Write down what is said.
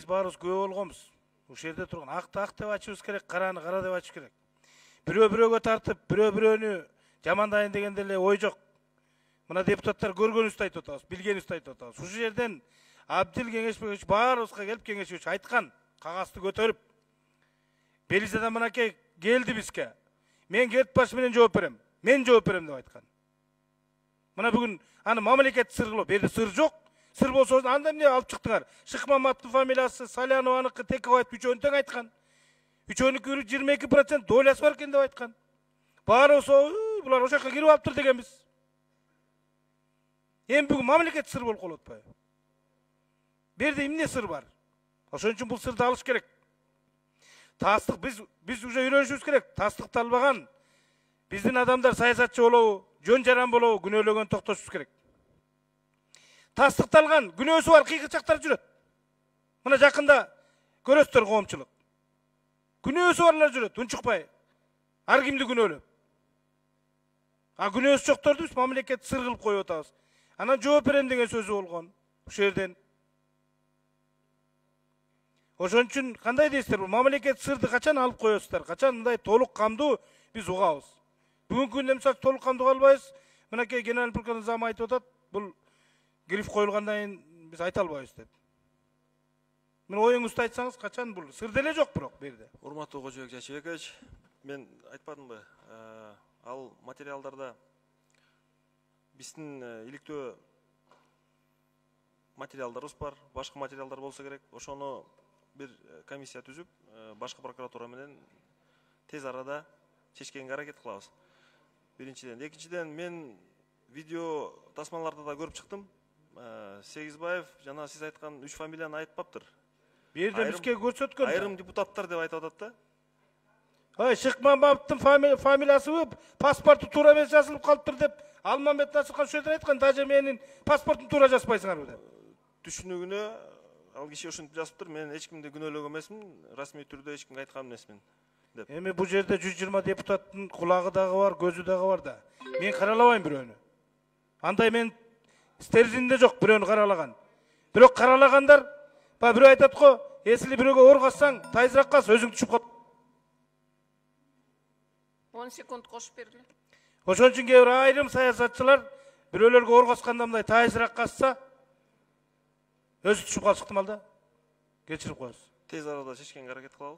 баарыбыз күбө болгонбуз. Ушул жерде турган акты ак деп ачыбыз керек, караны кара деп ачыш керек. Бирөө бирөөгө тартып, бирөө бирөөнү жамандайын дегенде эле ой жок. Мына депутаттар көргөнүбүздү айтып атабыз, билгенибизди айтып атабыз. Ушул жерден Абдил Кеңешбекович баарыбызга келип Кеңешбекович айткан, кагазды көтөрүп, Белизадан мынакей келди бизге. Мен кетип баш менен жооп берем. Мен жооп берем деп айткан. Мына бүгүн аны мамлекет сыр кылып, берде сыр жок. Сыр болсо анда эмне алып чыктыңар? Шыкмаматтын фамилиясы, Салянованыкы, Текебаев үчөөнү тең айткан. Үчөөнүкү 22% долясы бар экен деп айткан. Баарыбыз булар ошол жака кирип алыптыр дегенбиз. Эми бүгүн мамлекет сыр болуп калып атпайбы? Берде эмне сыр бар? Ошон үчүн бул сырды алыш керек. Тастык биз уже үйрөнүшүбүз керек. Тастыкталбаган биздин адамдар саясатчы болобу, жөн жаран болобу, күнөөлөгөн токтошубуз керек. Тастыкталган күнөөсү бар кыйкырчактар жүрөт. Мына жакында көрөсүздөр коомчулук. Күнөөсү барлар жүрөт, унчукпай. Ар кимди күнөөлөп. А күнөөсү жокторду биз мамлекет сыр кылып коюп атабыз. Анан жооп берем деген сөзү болгон. Ушул жерден. Ошон үчүн кандай дейсиздер? Мамлекет сырды качан алып коесуздар? Качан мындай толук камдуу биз угабыз? Бүгүнкү күндө мисалы толук камдуу албайбыз. Мынакей генерал прокурор зам айтып атат, бул гриф коюлгандан кийин биз айта албайбыз деп. Мен оюңузду айтсаңыз, качан бул сыр деле жок бирок берде. Урматтуу Кожобек Жачыбекович, мен айтпадымбы? Ал материалдарда биздин иликтөө материалдарыбыз бар, башка материалдар болсо керек. Ошону bir комиссия түзүп, башкы прокуратура менен тез арада чечкенге аракет кылабыз. Биринчиден, экинчиден мен видео тасмаларда да көрүп чыктым. Сегизбаев жана сиз айткан 3 фамилияны айтпаптыр. Берде бизге көрсөткөн. Айрым депутаттар деп айтып атат да. Шыкмаматтын фамилиясы паспорту туура эмес жазылып калыптыр деп Алмамбет Насырхан ушул жерден айткан, даже менин паспортун туура жазбайсыңарбы деп. Түшүнүгүнө ал киши ушинтип жазыптыр, мен эч кимди күнөөлөгөн эмесмин, расмий түрдө эч кимге айткан эмесмин деп. Эми бул жерде 120 депутаттын кулагы дагы бар, көзү дагы бар да. Мен каралабайм бирөөнү. Андай мен стерзинде жок бирөөнү каралаган. Бирок каралагандар, бирөө айтат го, эсили бирөөгө оор кассаң, тайызыраак кас, өзүң түшүп кал. 10 секунд кошуп бергиле. Ошон үчүн кээ бир айрым саясатчылар бирөөлөргө оор касканда мындай тайызыраак касса, өзү түшүп калышы ыктымал да. Кечирип коесуз. Тез арада чечкенге аракет кылалы.